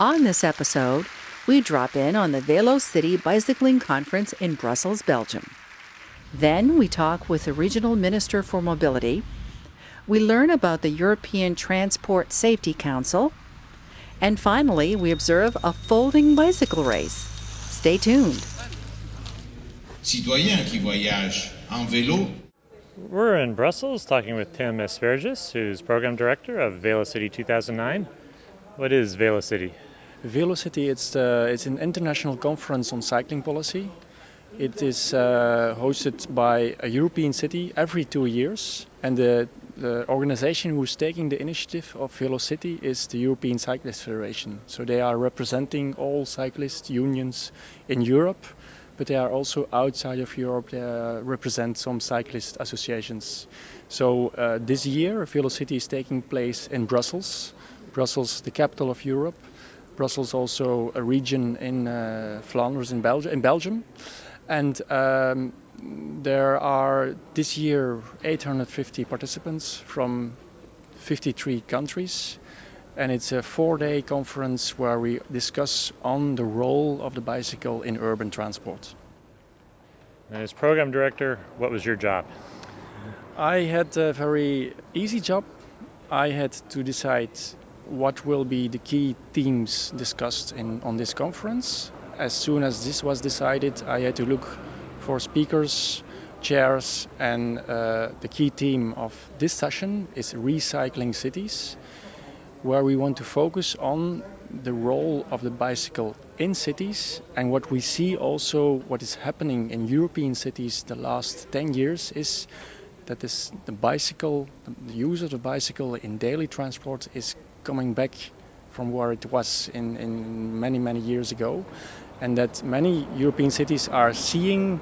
On this episode, we drop in on the Velo-City Bicycling Conference in Brussels, Belgium. Then we talk with the Regional Minister for Mobility. We learn about the European Transport Safety Council. And finally, we observe a folding bicycle race. Stay tuned. Citoyens qui voyagent en vélo. We're in Brussels talking with Tim Asperges, who's Program Director of Velo-City 2009. What is Velo-City? Velo-City, it's an international conference on cycling policy. It is hosted by a European city every 2 years, and the organization who's taking the initiative of Velo-City is the European Cyclist Federation. So they are representing all cyclist unions in Europe, but they are also outside of Europe. They represent some cyclist associations. So this year, Velo-City is taking place in Brussels. Brussels, the capital of Europe. Brussels, also a region in Flanders, in Belgium. And there are this year 850 participants from 53 countries. And it's a 4-day conference where we discuss on the role of the bicycle in urban transport. And as Program Director, what was your job? I had a very easy job. I had to decide what will be the key themes discussed on this conference. As soon as this was decided, I had to look for speakers, chairs, and the key theme of this session is recycling cities, where we want to focus on the role of the bicycle in cities, and what we see also what is happening in European cities the last 10 years is that the use of the bicycle in daily transport is coming back from where it was in many years ago, and that many European cities are seeing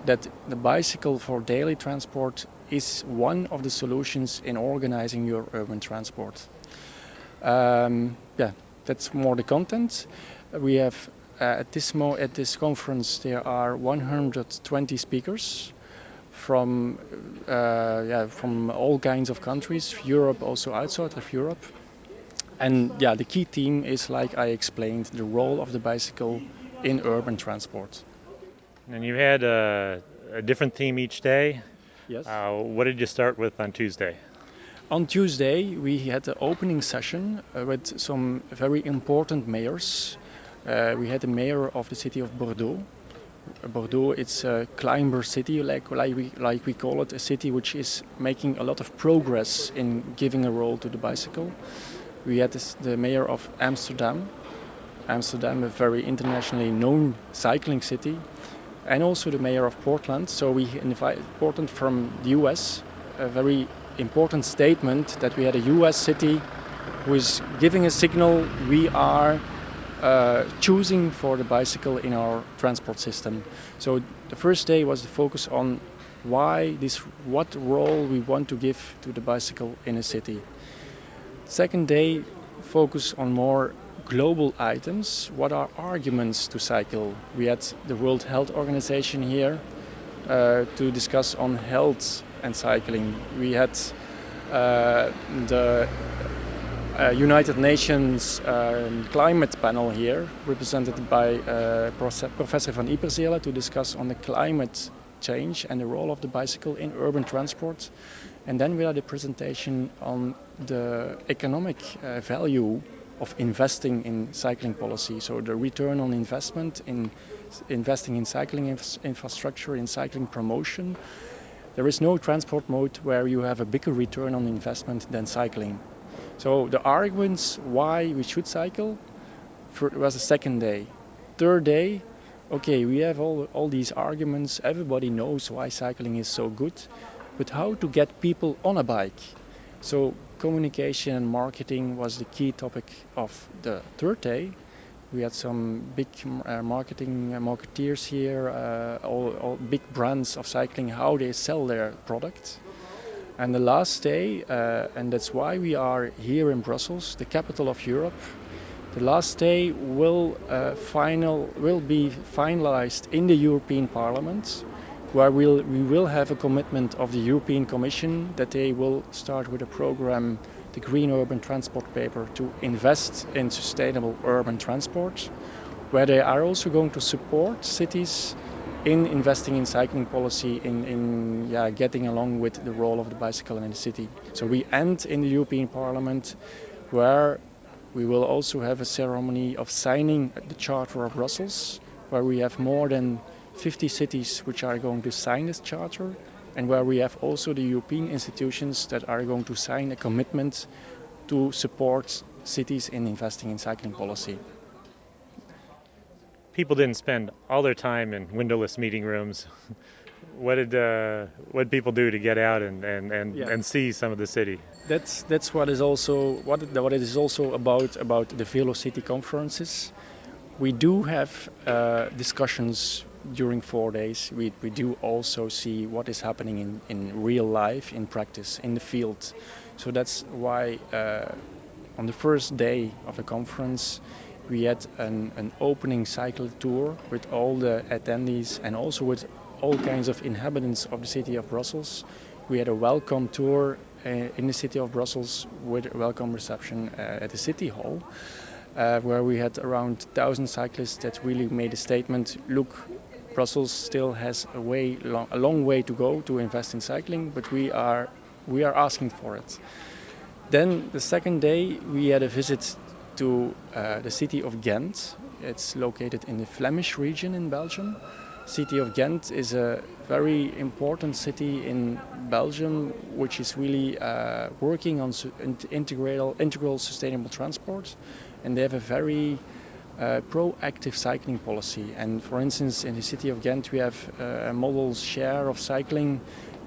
that the bicycle for daily transport is one of the solutions in organizing your urban transport. That's more the content. We have at this conference there are 120 speakers from all kinds of countries, Europe, also outside of Europe. And the key theme is, like I explained, the role of the bicycle in urban transport. And you had a different theme each day. Yes. What did you start with on Tuesday? On Tuesday, we had the opening session with some very important mayors. We had the mayor of the city of Bordeaux. Bordeaux, it's a climber city, like we call it, a city which is making a lot of progress in giving a role to the bicycle. We had the mayor of Amsterdam. Amsterdam, a very internationally known cycling city, and also the mayor of Portland. So we invited Portland from the US, a very important statement that we had a US city who is giving a signal we are choosing for the bicycle in our transport system. So the first day was the focus on what role we want to give to the bicycle in a city. Second day, focus on more global items. What are arguments to cycle? We had the World Health Organization here to discuss on health and cycling. We had the United Nations climate panel here, represented by Professor van Iepersele, to discuss on the climate change and the role of the bicycle in urban transport. And then we had a presentation on the economic value of investing in cycling policy. So the return on investment in investing in cycling infrastructure, in cycling promotion. There is no transport mode where you have a bigger return on investment than cycling. So the arguments why we should cycle was the second day. Third day, okay, we have all these arguments. Everybody knows why cycling is so good. But how to get people on a bike? So communication and marketing was the key topic of the third day. We had some big marketeers here, all big brands of cycling, how they sell their products. And the last day, and that's why we are here in Brussels, the capital of Europe. The last day will be finalized in the European Parliament, where we will have a commitment of the European Commission that they will start with a program the Green Urban Transport paper to invest in sustainable urban transport, where they are also going to support cities in investing in cycling policy, in getting along with the role of the bicycle in the city. So we end in the European Parliament, where we will also have a ceremony of signing the Charter of Brussels, where we have more than 50 cities which are going to sign this charter, and where we have also the European institutions that are going to sign a commitment to support cities in investing in cycling policy. People didn't spend all their time in windowless meeting rooms. What did people do to get out and see some of the city? That's what is also what it is also about the Velo-City conferences. We do have discussions during 4 days. We do also see what is happening in real life, in practice, in the field. So that's why on the first day of the conference we had an opening cycle tour with all the attendees and also with all kinds of inhabitants of the city of Brussels. We had a welcome tour in the city of Brussels with a welcome reception at the city hall, where we had around 1,000 cyclists that really made a statement. Look, Brussels still has a long way to go to invest in cycling, but we are asking for it. Then the second day we had a visit to the city of Ghent. It's located in the Flemish region in Belgium. City of Ghent is a very important city in Belgium, which is really working on integral sustainable transport, and they have a very proactive cycling policy. And for instance, in the city of Ghent, we have a model share of cycling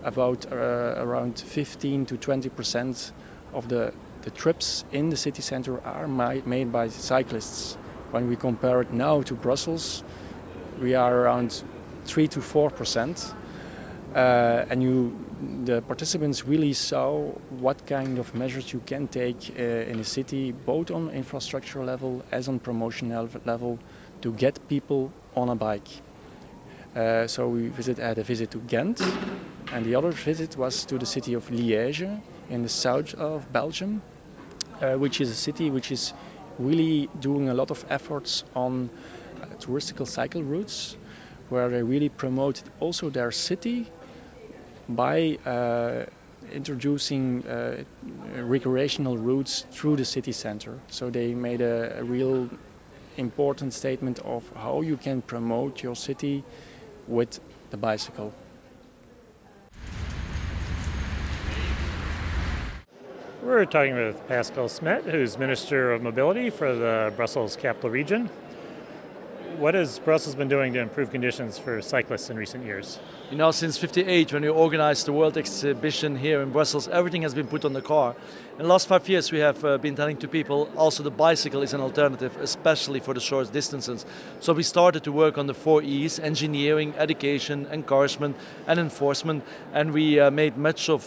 about around 15 to 20% of the trips in the city center are made by cyclists. When we compare it now to Brussels, we are around 3 to 4%, and the participants really saw what kind of measures you can take in a city, both on infrastructure level as on promotional level, to get people on a bike. So we had a visit to Ghent, and the other visit was to the city of Liège in the south of Belgium, which is a city which is really doing a lot of efforts on touristical cycle routes, where they really promote also their city by introducing recreational routes through the city center. So they made a real important statement of how you can promote your city with the bicycle. We're talking with Pascal Smet, who's Minister of Mobility for the Brussels Capital Region. What has Brussels been doing to improve conditions for cyclists in recent years? You know, since '58, when we organized the World Exhibition here in Brussels, everything has been put on the car. In the last 5 years, we have been telling to people also the bicycle is an alternative, especially for the short distances. So we started to work on the 4 E's: engineering, education, encouragement, and enforcement. And we made much of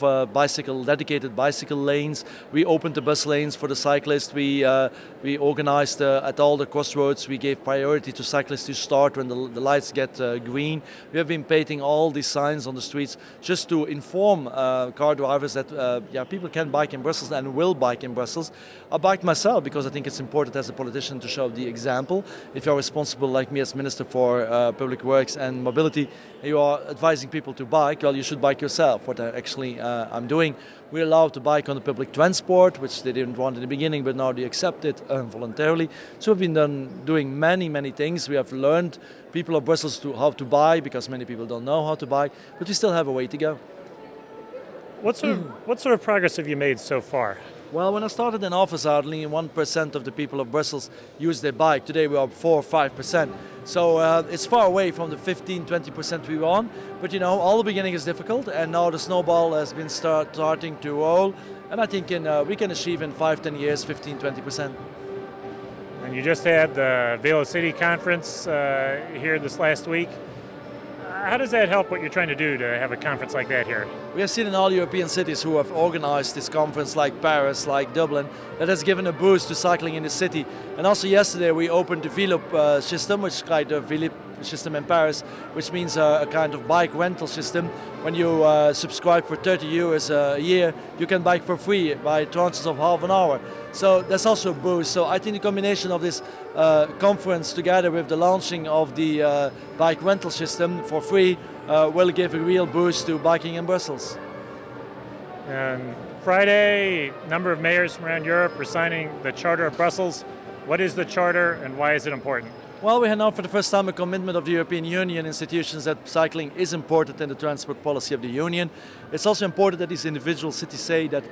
dedicated bicycle lanes. We opened the bus lanes for the cyclists. We organized at all the crossroads. We gave priority to cyclists to start when the lights get green. We have been painting all these signs on the streets just to inform car drivers that people can bike in Brussels and will bike in Brussels. I biked myself because I think it's important as a politician to show the example. If you're responsible like me as Minister for Public Works and Mobility, you are advising people to bike, well, you should bike yourself, what I'm doing. We're allowed to bike on the public transport, which they didn't want in the beginning, but now they accept it voluntarily. So we've been doing many things. We have learned people of Brussels how to bike, because many people don't know how to bike, but we still have a way to go. What sort of progress have you made so far? Well, when I started in office, only 1% of the people of Brussels use their bike. Today we are 4 or 5%. So it's far away from the 15-20% we were on. But you know, all the beginning is difficult, and now the snowball has been starting to roll. And I think we can achieve in 5-10 years 15-20%. And you just had the Velo-City conference here this last week. How does that help what you're trying to do to have a conference like that here? We have seen in all European cities who have organized this conference, like Paris, like Dublin, that has given a boost to cycling in the city. And also yesterday we opened the Velo system, which is like the system in Paris, which means a kind of bike rental system. When you subscribe for 30 euros a year, you can bike for free by tranches of half an hour. So that's also a boost. So I think the combination of this conference together with the launching of the bike rental system for free will give a real boost to biking in Brussels. And Friday, a number of mayors from around Europe are signing the Charter of Brussels. What is the Charter and why is it important? Well, we have now for the first time a commitment of the European Union institutions that cycling is important in the transport policy of the Union. It's also important that these individual cities say that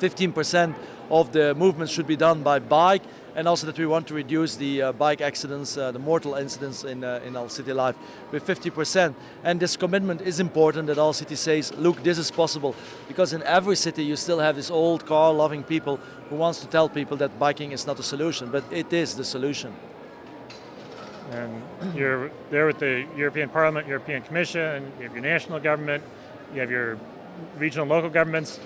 15% of the movement should be done by bike, and also that we want to reduce the bike accidents, the mortal incidents in our city life with 50%. And this commitment is important that all cities say, look, this is possible, because in every city you still have this old car-loving people who wants to tell people that biking is not a solution, but it is the solution. And you're there with the European Parliament, European Commission, you have your national government, you have your regional and local governments.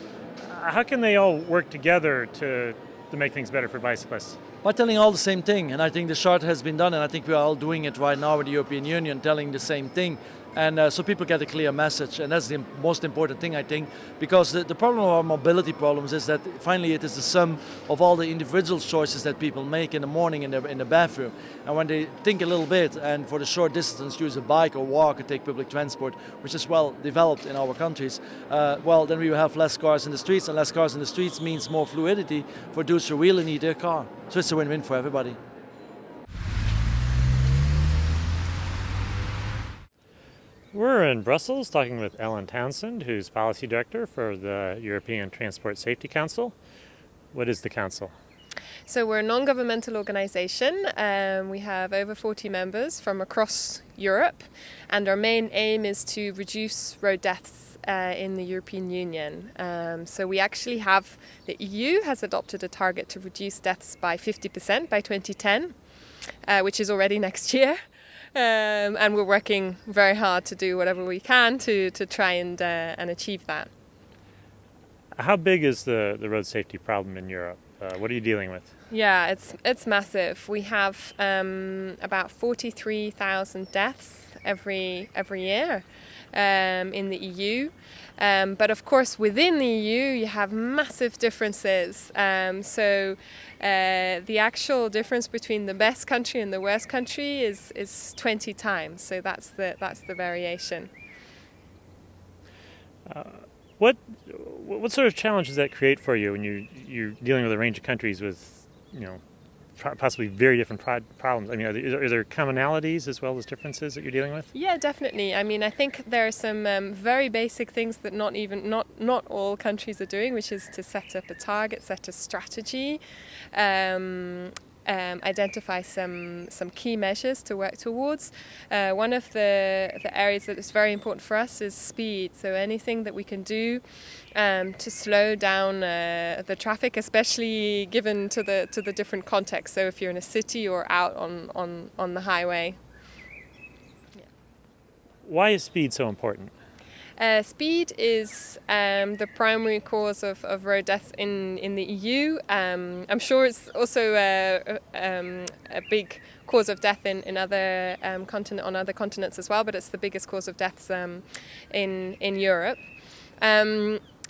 How can they all work together to make things better for bicyclists? By telling all the same thing, and I think the chart has been done, and I think we are all doing it right now with the European Union, telling the same thing. And so people get a clear message, and that's the most important thing, I think, because the problem of our mobility problems is that finally it is the sum of all the individual choices that people make in the morning in the bathroom. And when they think a little bit and for the short distance use a bike or walk or take public transport, which is well developed in our countries, well, then we will have less cars in the streets, and less cars in the streets means more fluidity for those who really need their car. So it's a win-win for everybody. We're in Brussels talking with Ellen Townsend, who's Policy Director for the European Transport Safety Council. What is the Council? So we're a non-governmental organisation. We have over 40 members from across Europe, and our main aim is to reduce road deaths in the European Union. So we actually have, the EU has adopted a target to reduce deaths by 50% by 2010, which is already next year. And we're working very hard to do whatever we can to try and achieve that. How big is the road safety problem in Europe? What are you dealing with? Yeah, it's massive. We have about 43,000 deaths every year in the EU. But of course, within the EU, you have massive differences. So the actual difference between the best country and the worst country is 20 times. So that's the variation. What sort of challenge does that create for you when you're dealing with a range of countries with, possibly very different problems? I mean, are there commonalities as well as differences that you're dealing with? Yeah, definitely. I mean, I think there are some very basic things that not all countries are doing, which is to set up a target, set a strategy, identify some key measures to work towards. One of the areas that is very important for us is speed. So anything that we can do to slow down the traffic, especially given to the different contexts. So if you're in a city or out on the highway. Yeah. Why is speed so important? Speed is the primary cause of road deaths in the EU. I'm sure it's also a big cause of death in other on other continents as well, but it's the biggest cause of deaths in Europe.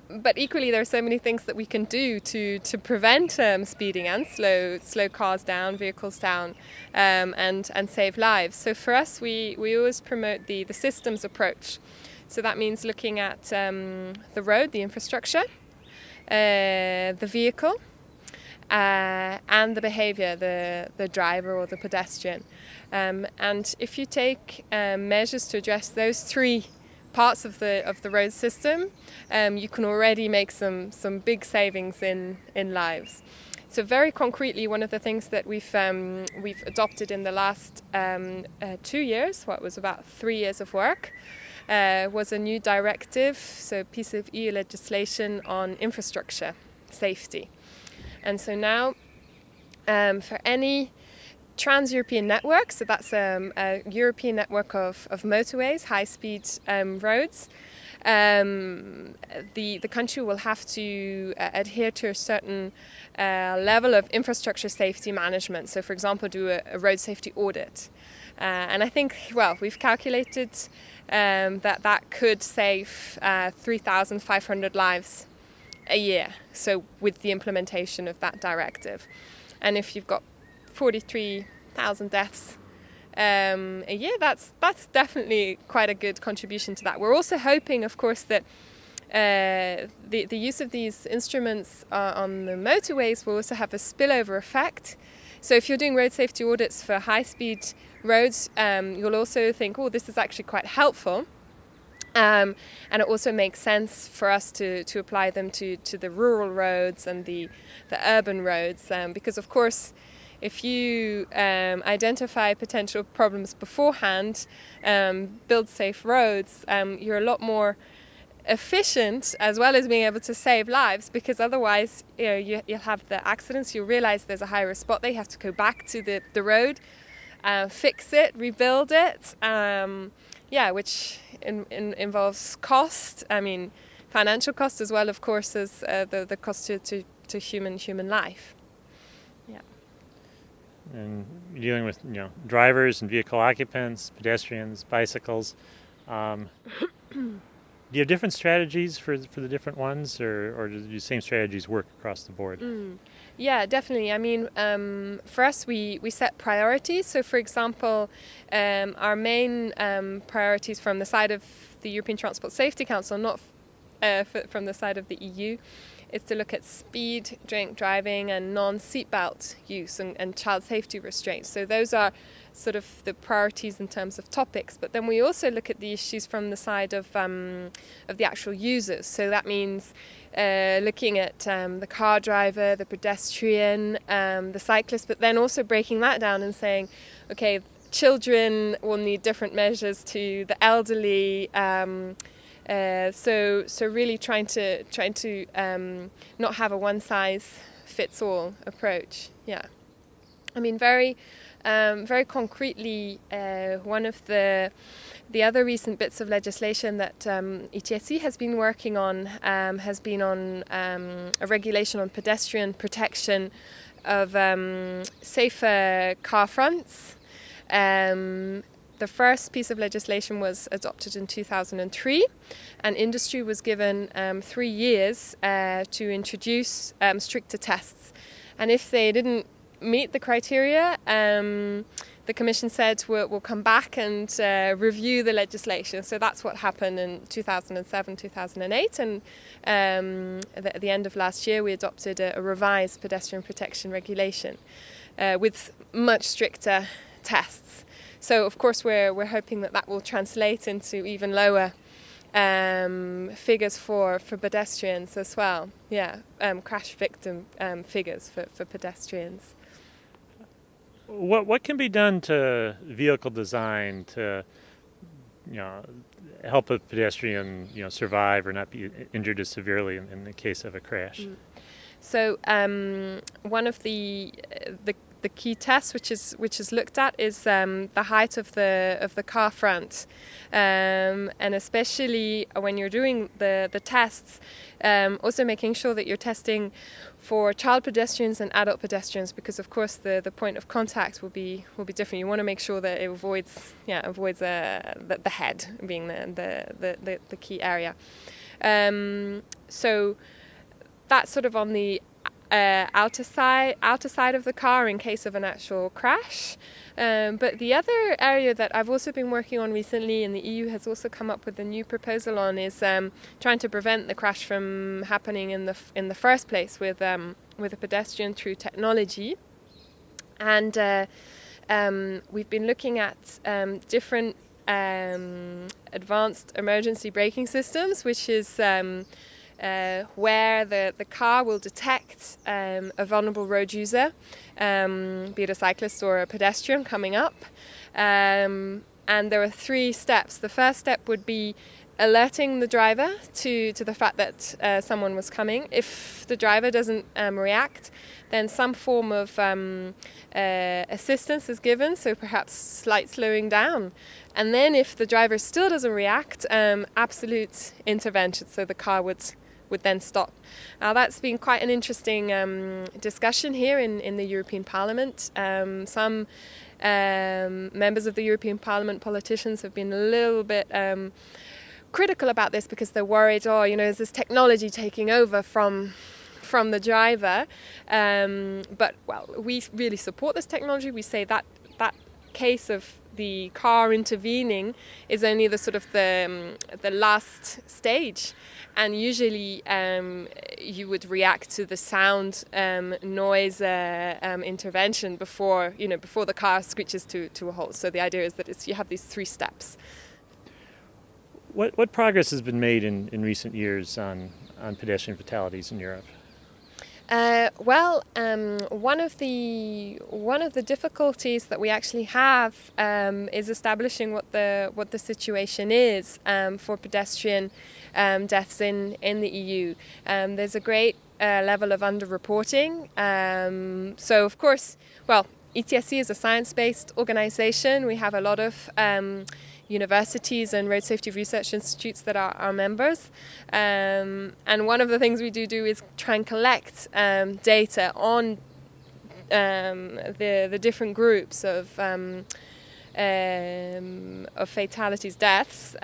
But equally, there are so many things that we can do to prevent speeding and slow cars down, vehicles down, and save lives. So for us, we always promote the systems approach. So that means looking at the road, the infrastructure, the vehicle, and the behaviour, the driver or the pedestrian. And if you take measures to address those three parts of the road system, you can already make some big savings in lives. So very concretely, one of the things that we've adopted in the last 2 years, what was about 3 years of work, was a new directive, so a piece of EU legislation on infrastructure safety. And so now for any trans-European network, so that's a European network of motorways, high-speed roads, the country will have to adhere to a certain level of infrastructure safety management. So, for example, do a road safety audit. And I think, well, we've calculated that could save 3,500 lives a year. So, with the implementation of that directive. And if you've got 43,000 deaths a year, that's definitely quite a good contribution to that. We're also hoping, of course, that the use of these instruments on the motorways will also have a spillover effect. So if you're doing road safety audits for high-speed roads, you'll also think, oh, this is actually quite helpful. And it also makes sense for us to apply them to the rural roads and the urban roads, because, of course, if you identify potential problems beforehand, build safe roads, you're a lot more efficient, as well as being able to save lives, because otherwise you'll have the accidents. You'll realize there's a high-risk spot there. You have to go back to the road, fix it, rebuild it, which involves cost. I mean, financial cost as well, of course, as the cost to human life. Yeah. And dealing with drivers and vehicle occupants, pedestrians, bicycles. Do you have different strategies for the different ones, or do the same strategies work across the board? Yeah, definitely. I mean, for us, we set priorities. So, for example, our main priorities from the side of the European Transport Safety Council, not from the side of the EU, is to look at speed, drink driving, and non-seatbelt use and child safety restraints. So those are sort of the priorities in terms of topics. But then we also look at the issues from the side of the actual users. So that means looking at the car driver, the pedestrian, the cyclist, but then also breaking that down and saying, okay, children will need different measures to the elderly. So really trying to not have a one-size-fits-all approach. Yeah, I mean very concretely, one of the other recent bits of legislation that ITSC has been working on has been on a regulation on pedestrian protection of safer car fronts. The first piece of legislation was adopted in 2003, and industry was given 3 years to introduce stricter tests. And if they didn't meet the criteria, the Commission said we'll come back and review the legislation. So that's what happened in 2007, 2008, and at the end of last year we adopted a revised pedestrian protection regulation with much stricter tests. So of course we're hoping that will translate into even lower figures for pedestrians as well. Yeah, crash victim figures for pedestrians. What can be done to vehicle design to help a pedestrian survive or not be injured as severely in the case of a crash? So one of the key tests which is looked at is the height of the car front, and especially when you're doing the tests, also making sure that you're testing for child pedestrians and adult pedestrians, because of course the point of contact will be different. You want to make sure that it avoids the head being the key area. So that's sort of on the outer side of the car in case of an actual crash. But the other area that I've also been working on recently, and the EU has also come up with a new proposal on, is trying to prevent the crash from happening in the first place with a pedestrian through technology. And we've been looking at different advanced emergency braking systems, which is where the car will detect a vulnerable road user, be it a cyclist or a pedestrian coming up. And there are 3 steps. The first step would be alerting the driver to the fact that someone was coming. If the driver doesn't react, then some form of assistance is given, so perhaps slight slowing down. And then if the driver still doesn't react, absolute intervention, so the car would then stop. Now that's been quite an interesting discussion here in the European Parliament. Some members of the European Parliament, politicians, have been a little bit critical about this because they're worried, is this technology taking over from the driver? But we really support this technology. We say that case of the car intervening is only the sort of the last stage, and usually you would react to the sound noise intervention before the car screeches to a halt. So the idea is that you have these 3 steps. What progress has been made in recent years on pedestrian fatalities in Europe? One of the difficulties that we actually have is establishing what the situation is for pedestrian deaths in the EU. There's a great level of underreporting. So of course, ETSC is a science-based organization. We have a lot of universities and road safety research institutes that are our members. And one of the things we do is try and collect data on the different groups of fatalities, deaths.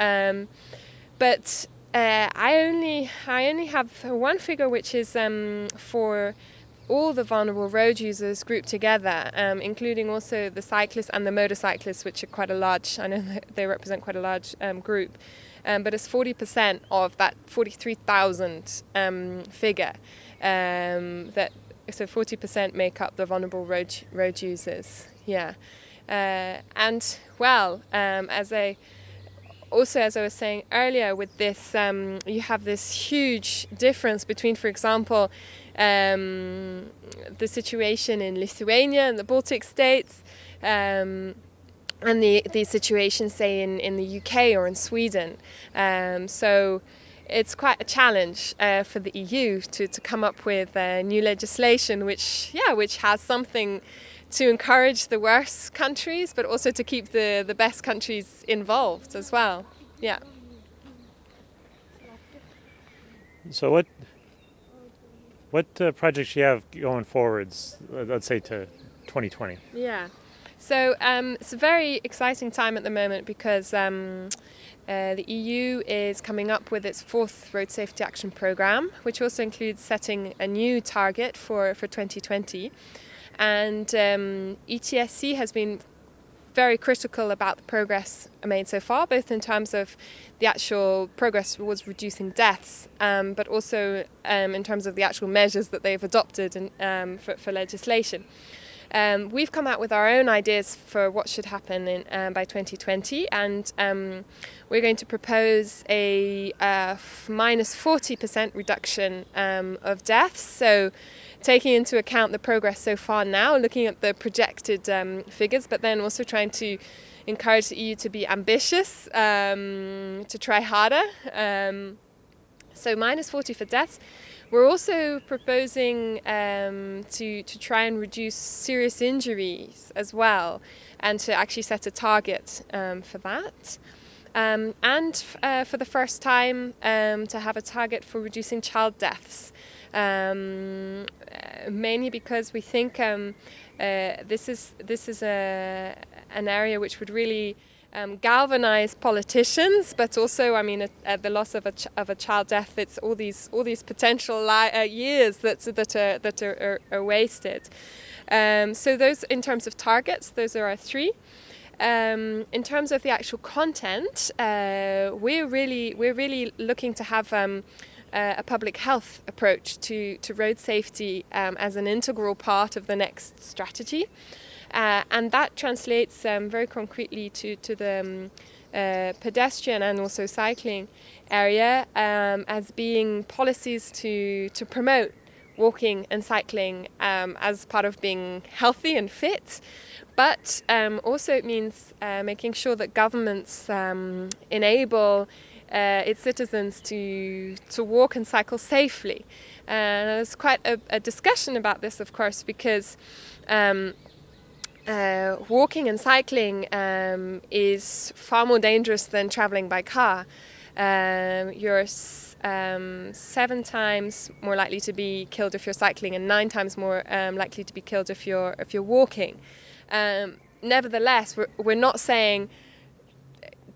But I only have one figure, which is for all the vulnerable road users grouped together, including also the cyclists and the motorcyclists, which are quite a large, I know they represent quite a large group, but it's 40% of that 43,000 figure, so 40% make up the vulnerable road users. Yeah. As I was saying earlier, with this, you have this huge difference between, for example, the situation in Lithuania and the Baltic states, and the situation, say, in the UK or in Sweden. So it's quite a challenge for the EU to come up with new legislation which has something to encourage the worst countries, but also to keep the best countries involved as well. Yeah. So what projects you have going forwards, let's say to 2020? Yeah. So it's a very exciting time at the moment because the EU is coming up with its 4th Road Safety Action Programme, which also includes setting a new target for 2020. And ETSC has been very critical about the progress made so far, both in terms of the actual progress towards reducing deaths, but also in terms of the actual measures that they've adopted for legislation. We've come out with our own ideas for what should happen by 2020, and we're going to propose a minus 40% reduction of deaths. So taking into account the progress so far now, looking at the projected figures, but then also trying to encourage the EU to be ambitious, to try harder. So minus 40 for deaths. We're also proposing to try and reduce serious injuries as well, and to actually set a target for that. And for the first time, to have a target for reducing child deaths. Mainly because we think this is an area which would really galvanize politicians, but also, at the loss of a child death, it's all these potential years that are wasted. So those, in terms of targets, those are our 3. In terms of the actual content, we're really looking to have a public health approach to road safety as an integral part of the next strategy. And that translates very concretely to the pedestrian and also cycling area as being policies to promote walking and cycling as part of being healthy and fit. But also it means making sure that governments enable its citizens to walk and cycle safely. And there's quite a discussion about this, of course, because walking and cycling is far more dangerous than traveling by car. You're 7 times more likely to be killed if you're cycling, and 9 times more likely to be killed if you're walking. Nevertheless, we're not saying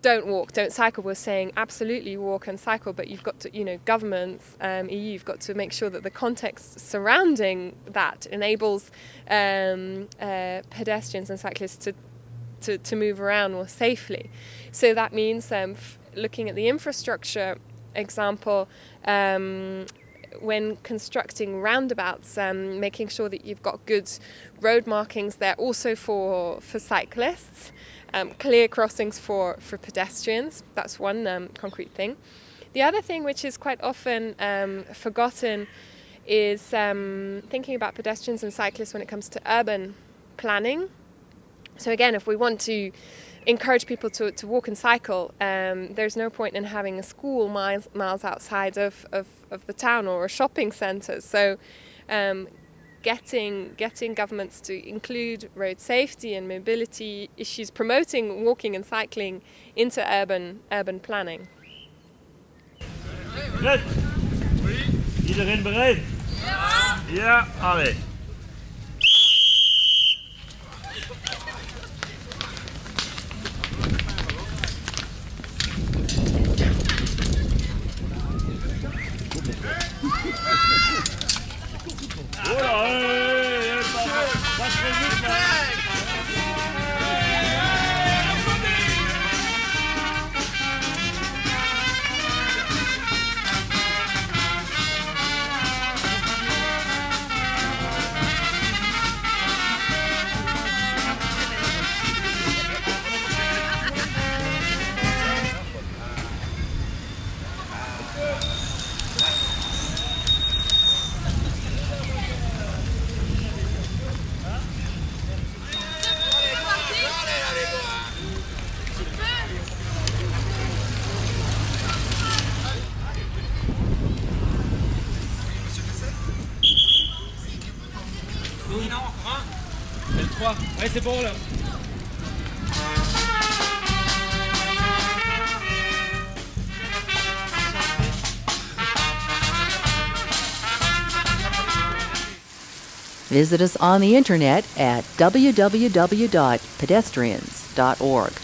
don't walk, don't cycle. We're saying absolutely walk and cycle, but you've got to, governments, EU, you've got to make sure that the context surrounding that enables pedestrians and cyclists to move around more safely. So that means looking at the infrastructure example, when constructing roundabouts, making sure that you've got good road markings there also for cyclists, clear crossings for pedestrians. That's one concrete thing. The other thing, which is quite often forgotten, is thinking about pedestrians and cyclists when it comes to urban planning. So again, if we want to encourage people to walk and cycle, there's no point in having a school miles outside of the town or a shopping centre. So getting governments to include road safety and mobility issues, promoting walking and cycling into urban planning. Goed. Iedereen bereid? Ja. Ja, allez. Ouais, c'est bon là. Visit us on the internet at www.pedestrians.org.